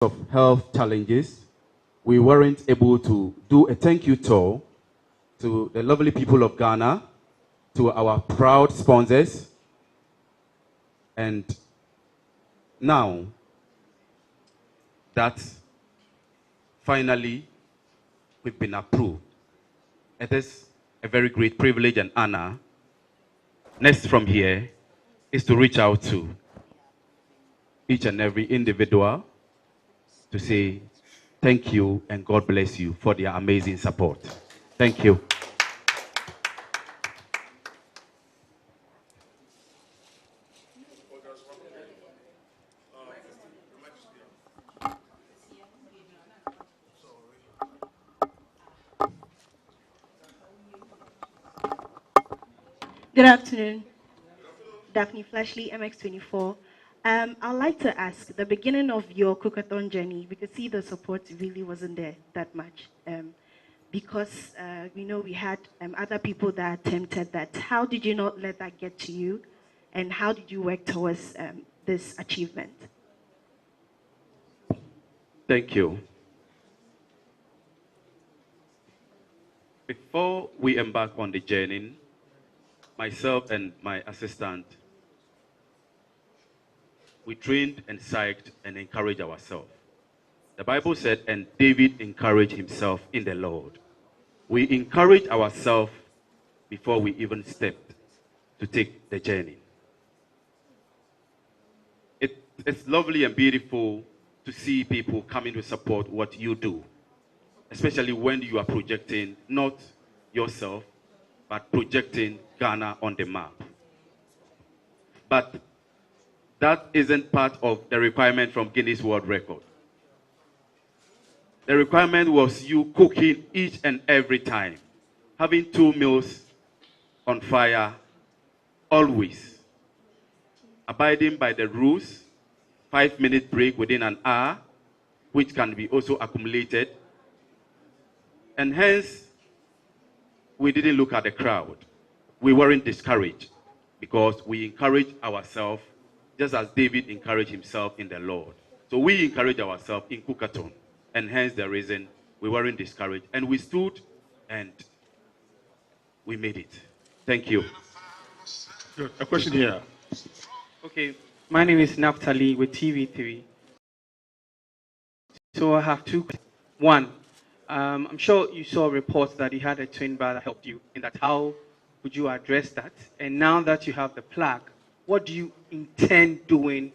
of health challenges, we weren't able to do a thank you tour to the lovely people of Ghana, to our proud sponsors, and now that finally we've been approved, it is a very great privilege and honor. Next from here is to reach out to each and every individual to say thank you and God bless you for their amazing support. Thank you. Good afternoon. Daphne Flashley, MX24. I'd like to ask, the beginning of your cookathon journey, we could see the support really wasn't there that much. Because we had other people that attempted that. How did you not let that get to you? And how did you work towards this achievement? Thank you. Before we embark on the journey, myself and my assistant, we trained and psyched and encouraged ourselves. The Bible said, and David encouraged himself in the Lord. We encouraged ourselves before we even stepped to take the journey. It's lovely and beautiful to see people coming to support what you do, especially when you are projecting not yourself, but projecting Ghana on the map. But that isn't part of the requirement from Guinness World Record. The requirement was you cooking each and every time, having 2 meals on fire, always, abiding by the rules, 5-minute break within an hour, which can be also accumulated. And hence, we didn't look at the crowd. We weren't discouraged because we encouraged ourselves just as David encouraged himself in the Lord. So we encouraged ourselves in cookathon, and hence the reason we weren't discouraged. And we stood and we made it. Thank you. Good. A question here. Okay, my name is Naphtali with TV3. So I have two questions. One, I'm sure you saw reports that you had a twin brother helped you in that. How would you address that? And now that you have the plaque, what do you intend doing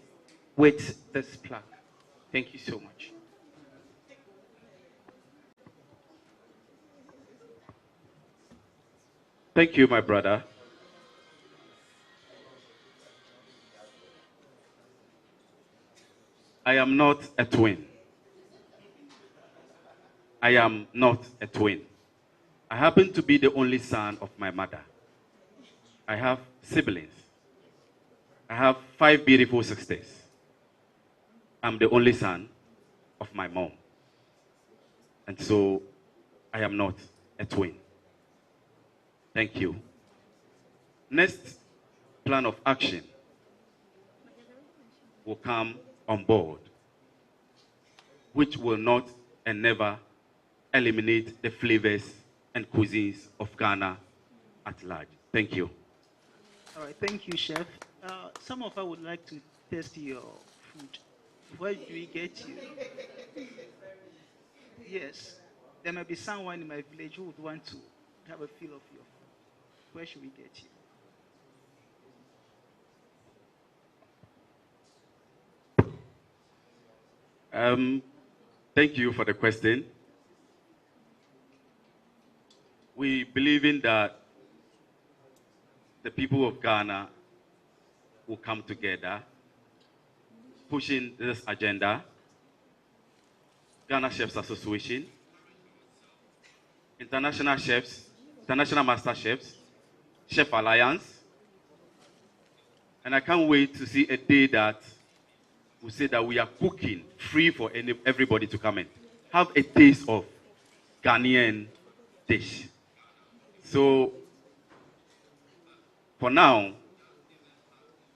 with this plaque? Thank you so much. Thank you, my brother. I am not a twin. I am not a twin. I happen to be the only son of my mother. I have siblings. I have 5 beautiful sisters. I'm the only son of my mom. And so I am not a twin. Thank you. Next plan of action will come on board, which will not and never eliminate the flavors and cuisines of Ghana at large. Thank you. All right, thank you, Chef. Some of us would like to taste your food. Where do we get you? Yes, there may be someone in my village who would want to have a feel of your food. Where should we get you? Thank you for the question. We believe in that the people of Ghana will come together, pushing this agenda. Ghana Chefs Association, international chefs, international master chefs, Chef Alliance, and I can't wait to see a day that we say that we are cooking free for everybody to come and have a taste of Ghanaian dish. So for now,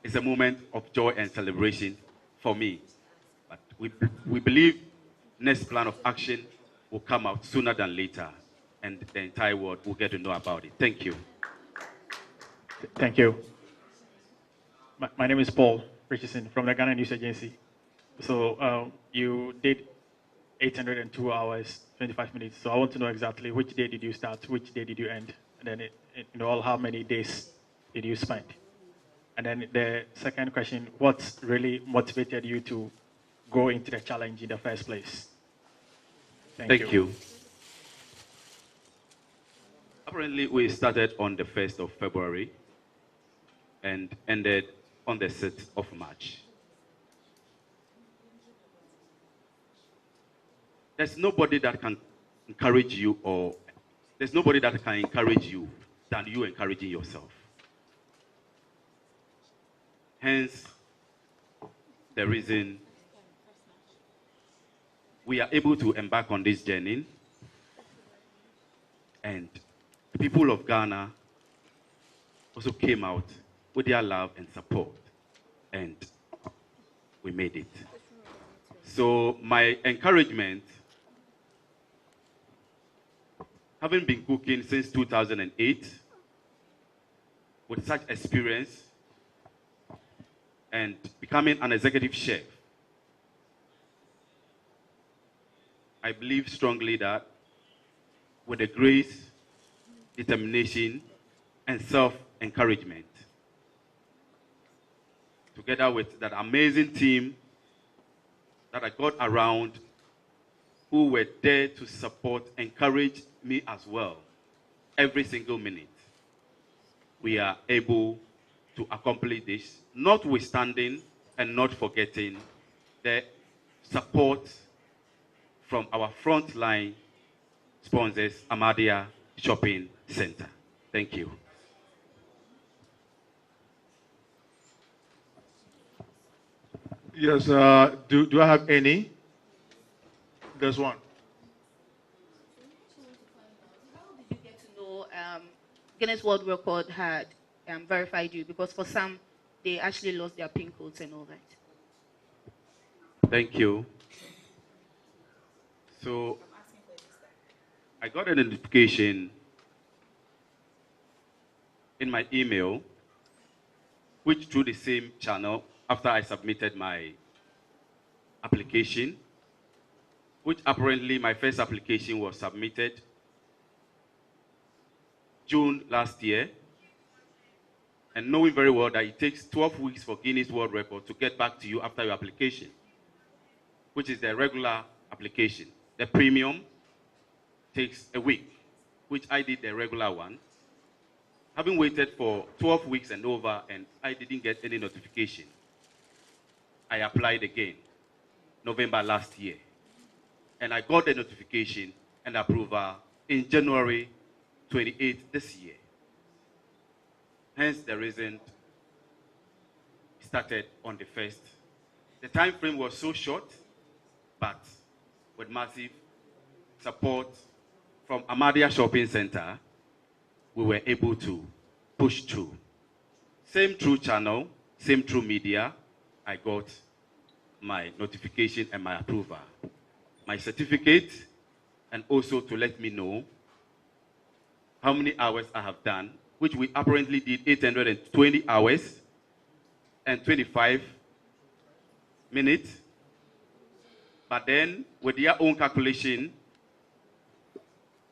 it's a moment of joy and celebration for me. But we believe next plan of action will come out sooner than later, and the entire world will get to know about it. Thank you. Thank you. My name is Paul Richardson from the Ghana News Agency. So you did 802 hours, 25 minutes. So I want to know exactly which day did you start, which day did you end, and then all how many days did you spend? And then the second question, what really motivated you to go into the challenge in the first place? Thank you. Apparently, we started on the 1st of February and ended on the 6th of March. There's nobody that can encourage you, or there's nobody that can encourage you than you encouraging yourself. Hence, the reason we are able to embark on this journey, and the people of Ghana also came out with their love and support, and we made it. So my encouragement, having been cooking since 2008, with such experience, and becoming an executive chef, I believe strongly that with the grace, determination, and self-encouragement, together with that amazing team that I got around, who were there to support, encourage me as well, every single minute, we are able to accomplish this, notwithstanding and not forgetting the support from our frontline sponsors, Amadia Shopping Center. Thank you. Yes, do I have any? There's one. How did you get to know Guinness World Record had verified you? Because for some, they actually lost their PIN codes and all that. Thank you. So I got a notification in my email, which through the same channel, after I submitted my application, which apparently my first application was submitted June last year, and knowing very well that it takes 12 weeks for Guinness World Record to get back to you after your application, which is the regular application. The premium takes a week, which I did the regular one. Having waited for 12 weeks and over, and I didn't get any notification, I applied again, November last year. And I got the notification and approval in January 28th this year. Hence the reason started on the 1st. The time frame was so short, but with massive support from Amadia Shopping Center, we were able to push through. Same through channel, same through media, I got my notification and my approval. My certificate, and also to let me know how many hours I have done, which we apparently did 820 hours and 25 minutes. But then, with their own calculation,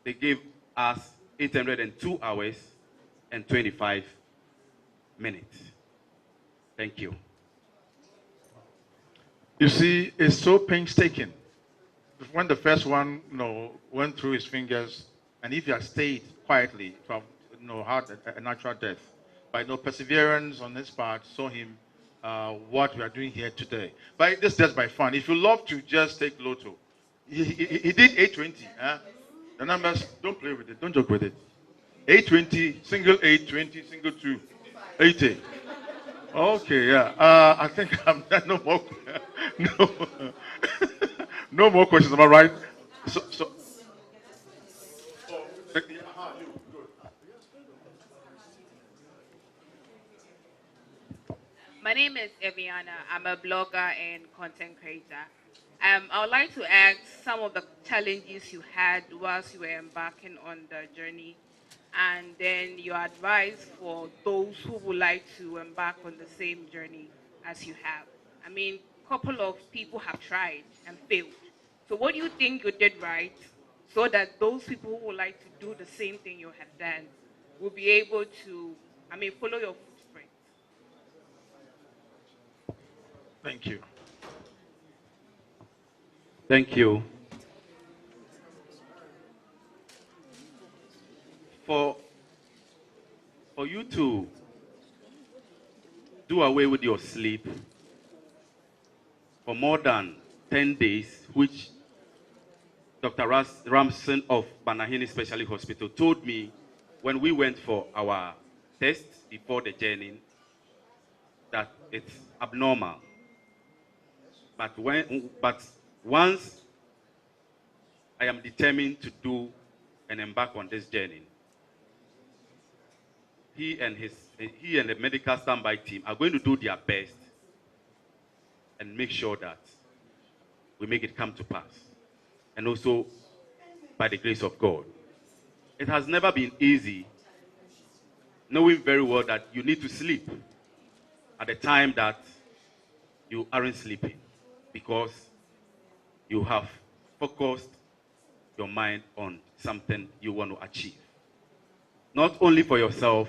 they gave us 802 hours and 25 minutes. Thank you. You see, it's so painstaking. When the first one, went through his fingers, and if he had stayed quietly, to have, had a natural death, by perseverance on his part, saw him what we are doing here today. But this is just by fun. If you love to just take lotto, he did 820. The numbers, don't play with it, don't joke with it. 820, single 820, single 2, 80. Okay, yeah. I think I'm no more. No, no more questions. Am I right? So. My name is Eviana. I'm a blogger and content creator. I would like to ask some of the challenges you had whilst you were embarking on the journey, and then your advice for those who would like to embark on the same journey as you have. I mean, a couple of people have tried and failed. So what do you think you did right so that those people who would like to do the same thing you have done will be able to, I mean, follow your footprints? Thank you. Thank you. For you to do away with your sleep for more than 10 days, which Dr. Ramson of Banahini Specialty Hospital told me when we went for our tests before the journey, that it's abnormal. But once I am determined to do and embark on this journey, he and the medical standby team are going to do their best and make sure that we make it come to pass. And also, by the grace of God. It has never been easy, knowing very well that you need to sleep at the time that you aren't sleeping, because you have focused your mind on something you want to achieve. Not only for yourself,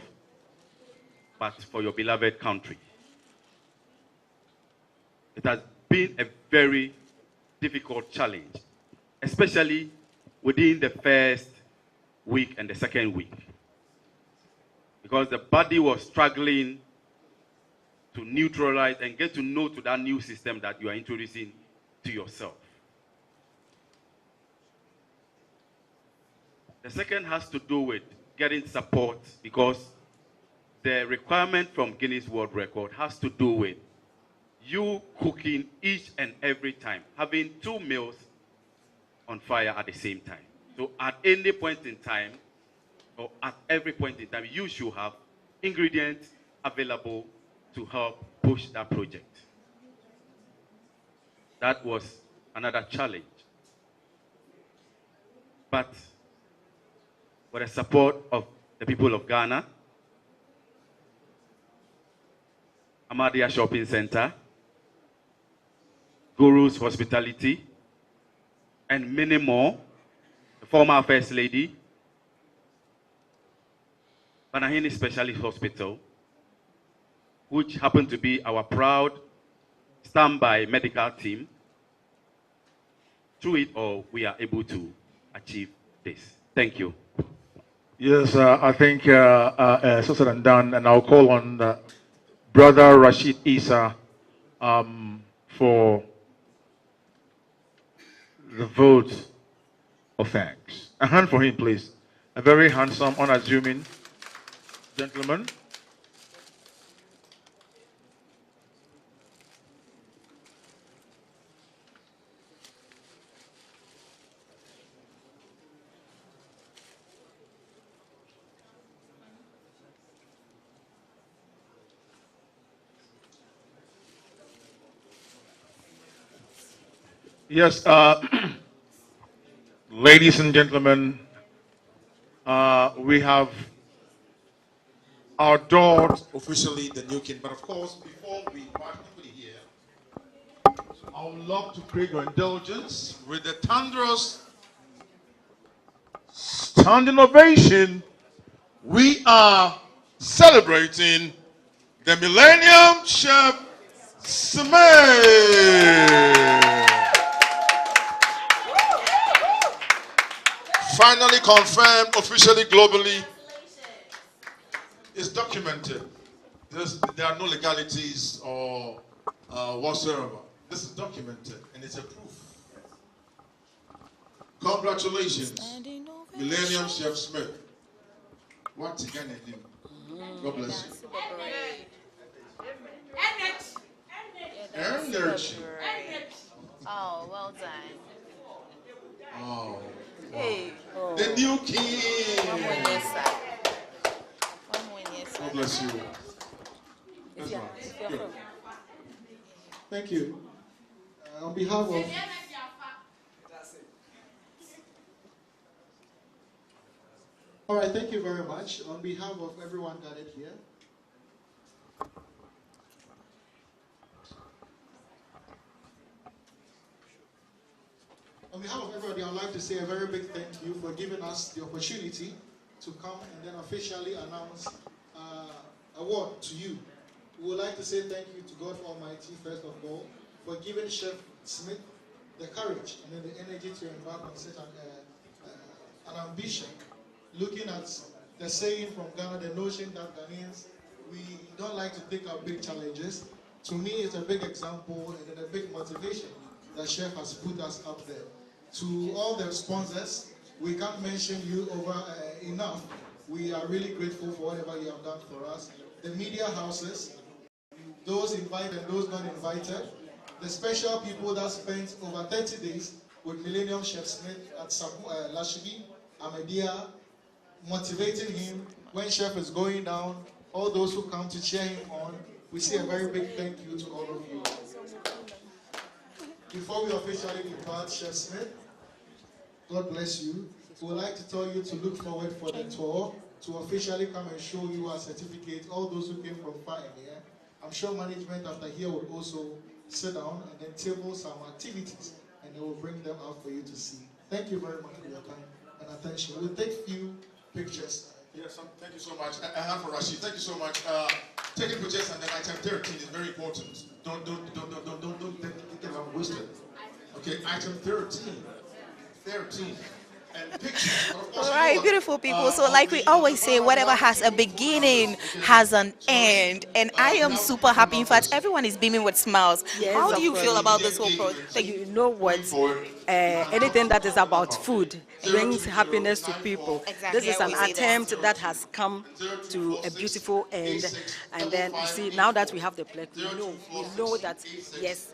but for your beloved country. It has been a very difficult challenge, especially within the first week and the second week, because the body was struggling to neutralize and get to know to that new system that you are introducing to yourself. The second has to do with getting support, because the requirement from Guinness World Record has to do with you cooking each and every time, having 2 meals on fire at the same time. So at any point in time, or at every point in time, you should have ingredients available to help push that project. That was another challenge. But with the support of the people of Ghana, Amadia Shopping Center, Guru's Hospitality, and many more, the former First Lady, Banahini Specialty Hospital, which happened to be our proud standby medical team. Through it all, we are able to achieve this. Thank you. Yes, I think so said and done, and I'll call on Brother Rashid Isa for the vote of thanks. A hand for him, please. A very handsome, unassuming gentleman. Yes, ladies and gentlemen, we have adored officially the new king. But of course, before we part company here, I would love to crave your indulgence with the thunderous standing ovation. We are celebrating the Millennium Chef Smith. Finally confirmed officially globally. It's documented. There are no legalities or whatsoever. This is documented and it's a proof. Congratulations, Millennium Chef Smith. What again? God bless you. Energy. Oh, well done. Oh. Hey. Oh. The new king. God bless you. That's right. Good. Thank you. On behalf of All right, thank you very much. On behalf of everyone gathered here, on behalf of everybody, I would like to say a very big thank you for giving us the opportunity to come and then officially announce award to you. We would like to say thank you to God Almighty, first of all, for giving Chef Smith the courage and then the energy to embark on such an ambition. Looking at the saying from Ghana, the notion that Ghanaians, we don't like to take our big challenges. To me, it's a big example and then a big motivation that Chef has put us up there. To all the sponsors, we can't mention you over enough. We are really grateful for whatever you have done for us. The media houses, those invited and those not invited, the special people that spent over 30 days with Millennium Chef Smith at Lashibi, Amedia, motivating him when Chef is going down, all those who come to cheer him on, we say a very big thank you to all of you. Before we officially depart, Chef Smith, God bless you. We would like to tell you to look forward for the tour, to officially come and show you our certificate, all those who came from far and near. I'm sure management after here will also sit down and then table some activities, and they will bring them out for you to see. Thank you very much for your time and attention. We'll take a few pictures. Yes, thank you so much. I have for Rashid. Thank you so much. Taking pictures and then item 13 is very important. Don't get them wasted. Okay, item 13. And pictures. All right, beautiful people. So like we always say, whatever has a beginning has an end. And I am super happy. In fact, everyone is beaming with smiles. Yes, how do you of feel course. about this whole project? You know what? Anything that is about food brings happiness to people. Exactly, This is I an always say attempt that has come to a beautiful end. And then you see, now that we have the plaque, we know that yes,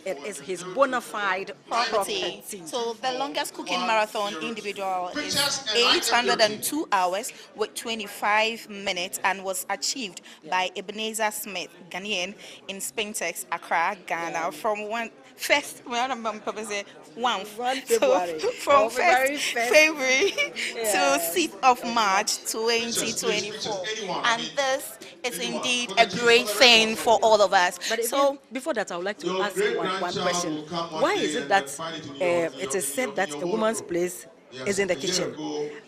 it is his bona fide property. So the longest cooking marathon individual is 802 hours with 25 minutes and was achieved by Ebenezer Smith, Ghanaian, in Spintex, Accra, Ghana, from 1 February. So from 1st February to 6th of March 2024. And this is indeed a great thing for all of us. But so before that, I would like to ask you one question. Why is it that it is said that a woman's place is in the kitchen,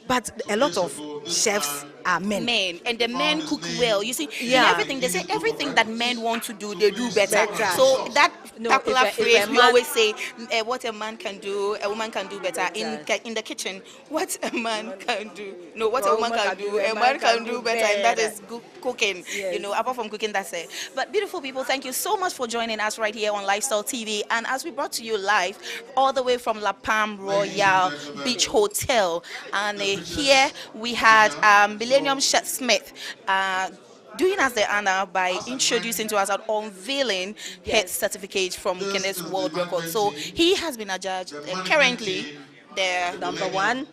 but a lot of chefs are men? And the men cook well. You see, in everything, they say everything that men want to do, they do better. So that popular phrase we always say, what a man can do, a woman can do better. In the kitchen, what a man can do, what a woman can do, a man can do better, and that is good cooking. Yes. You know, apart from cooking, that's it. But beautiful people, thank you so much for joining us right here on Lifestyle TV. And as we brought to you live, all the way from La Palm Royal Beach Hotel, and here we had Millennium Chef Smith doing us the honor by introducing to us and unveiling his certificate from Guinness World Record. So he has been adjudged currently the #1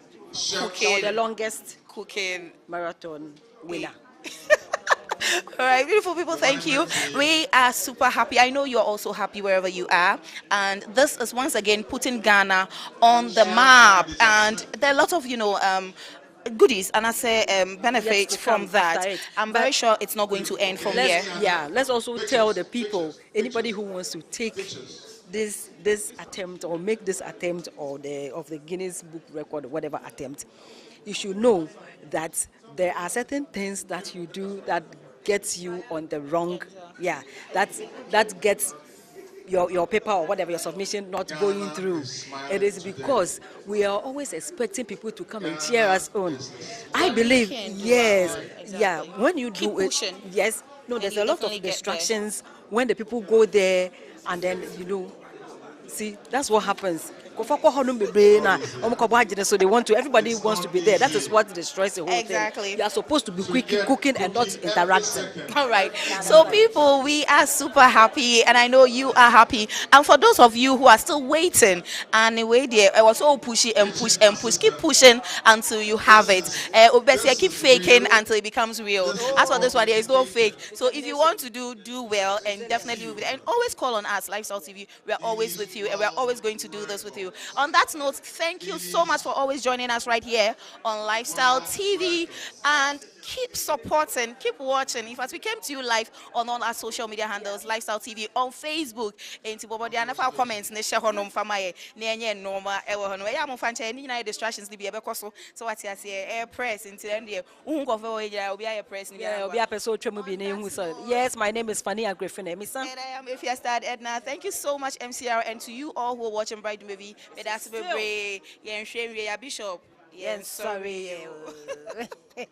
cooking, the longest cooking marathon winner. All right, beautiful people, thank you. We are super happy. I know you're also happy wherever you are. And this is once again putting Ghana on the map. And there are a lot of, goodies and I say benefits from that. I'm very sure it's not going to end from here. Yeah, let's also tell the people, anybody who wants to take this attempt or make this attempt or of the Guinness Book Record, whatever attempt, you should know that there are certain things that you do that gets you on the wrong, that gets your paper or whatever, your submission not going through. It is because we are always expecting people to come and cheer us on. I believe, when you do it, there's a lot of distractions when the people go there and then, see, that's what happens. So they want to, everybody wants to be there. That is what destroys the whole thing. You are supposed to be cooking and not interacting. All right. So people, we are super happy and I know you are happy. And for those of you who are still waiting, and wait there, I was so pushy and push. Keep pushing until you have it. Keep faking until it becomes real. As for this one, there is no fake. So if you want to do well and definitely and always call on us, Lifestyle TV. We are always with you and we are always going to do this with you. you. On that note, thank you so much for always joining us right here on Lifestyle TV, and keep supporting, keep watching. In fact, we came to you live on all our social media handles, Lifestyle TV on Facebook. Enti bobo dia na fa comments ne share honom fama ye na enye normal e wo hono. Ya mo fa nche ni na distractions ni bi e be koso. So what you say air press into then there. Who go for we obi air press ni bi. Yeah, obi apeso twemu bi na ehu so. Yes, my name is Fanny Agrifine, Misa. And I am Ifia Edna. Thank you so much, MCR, and to you all who are watching Bright Movie. That's be yeah, shame we are Bishop. Yes, sorry. Yeah.